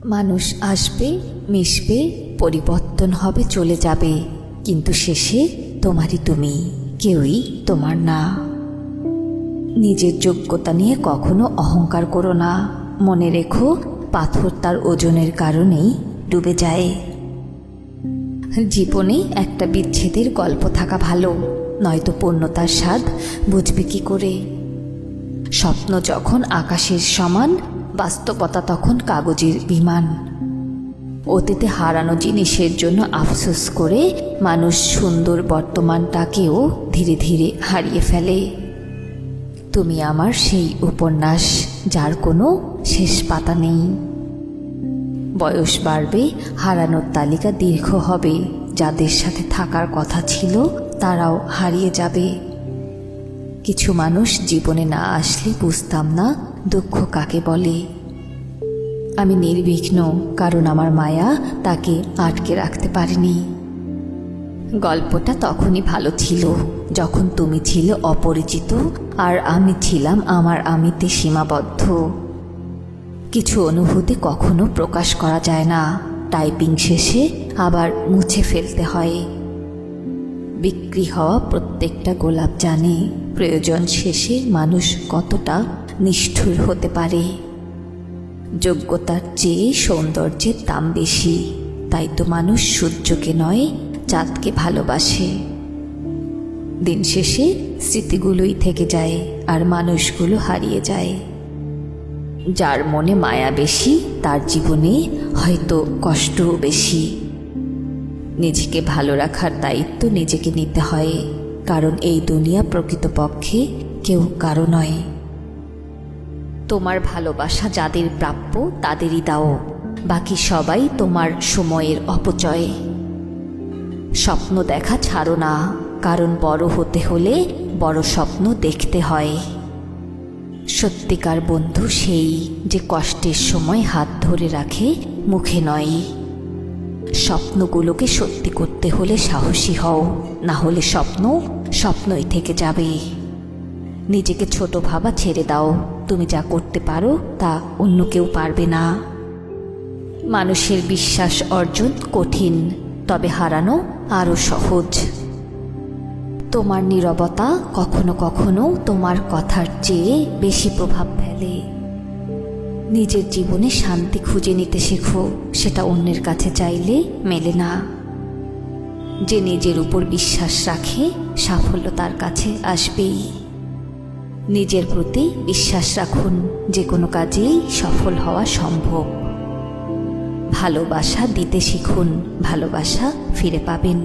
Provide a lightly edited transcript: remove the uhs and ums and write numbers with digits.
মানুষ আসবে, মিশবে, পরিবর্তন হবে, চলে যাবে, কিন্তু শেষে তোমারই তুমি, কেউই তোমার না। নিজের যোগ্যতা নিয়ে কখনো অহংকার করো না। মনে রেখো, পাথর তার ওজনের কারণেই ডুবে যায়। জীবনে একটা বিচ্ছেদের গল্প থাকা ভালো, নয়তো পূর্ণতার স্বাদ বুঝবে কি করে। স্বপ্ন যখন আকাশের সমান, বাস্তবতা তখন কাগজের বিমান। অতীতে হারানো জিনিসের জন্য আফসোস করে মানুষ সুন্দর বর্তমানটাকেও ধীরে ধীরে হারিয়ে ফেলে। তুমি আমার সেই উপন্যাস, যার কোনো শেষ পাতা নেই। বয়স বাড়বে, হারানোর তালিকা দীর্ঘ হবে। যাদের সাথে থাকার কথা ছিল তারাও হারিয়ে যাবে। কিছু মানুষ জীবনে না আসলে বুঝতাম না দুঃখ কাকে বলে। আমি নির্বিঘ্ন, কারণ আমার মায়া তাকে আটকে রাখতে পারেনি। গল্পটা তখনই ভালো ছিল যখন তুমি ছিলে অপরিচিত আর আমি ছিলাম আমার আমিতে সীমাবদ্ধ। কিছু অনুভূতি কখনো প্রকাশ করা যায় না, টাইপিং শেষে আবার মুছে ফেলতে হয়। বিক্রি হওয়া প্রত্যেকটা গোলাপ জানে প্রয়োজন শেষে মানুষ কতটা নিষ্ঠুর হতে পারে। যোগ্যতার চেয়ে সৌন্দর্যের দাম বেশি, তাই তো মানুষ সূর্যকে নয় চাঁদকে ভালোবাসে। দিন শেষে স্মৃতিগুলোই থেকে যায় আর মানুষগুলো হারিয়ে যায়। যার মনে মায়া বেশি তার জীবনে হয়তো কষ্টও বেশি। নিজেকে ভালো রাখার দায়িত্ব নিজেকে নিতে হয়, কারণ এই দুনিয়া প্রকৃতপক্ষে কেউ কারো নয়। তোমার ভালোবাসা যাদের প্রাপ্য তাদেরই দাও, বাকি সবাই তোমার সময়ের অপচয়। স্বপ্ন দেখা ছাড়ো না, কারণ বড় হতে হলে বড় স্বপ্ন দেখতে হয়। সত্যিকার বন্ধু সেই যে কষ্টের সময় হাত ধরে রাখে, মুখে নয়। স্বপ্নগুলোকে সত্যি করতে হলে সাহসী হও, না হলে স্বপ্ন স্বপ্নই থেকে যাবে। নিজেকে ছোট ভাবা ছেড়ে দাও, তুমি যা করতে পারো তা অন্য কেউ পারবে না। মানুষের বিশ্বাস অর্জন কঠিন, তবে হারানো আরও সহজ। তোমার নীরবতা কখনো কখনো তোমার কথার চেয়ে বেশি প্রভাব ফেলে। নিজের জীবনে শান্তি খুঁজে নিতে শেখো, সেটা অন্যের কাছে চাইলে মেলে না। যে নিজের উপর বিশ্বাস রাখে সাফল্য তার কাছে আসবেই। নিজের প্রতি বিশ্বাস রাখুন, যে কোনো কাজেই সফল হওয়া সম্ভব। ভালোবাসা দিতে শিখুন, ভালোবাসা ফিরে পাবেন।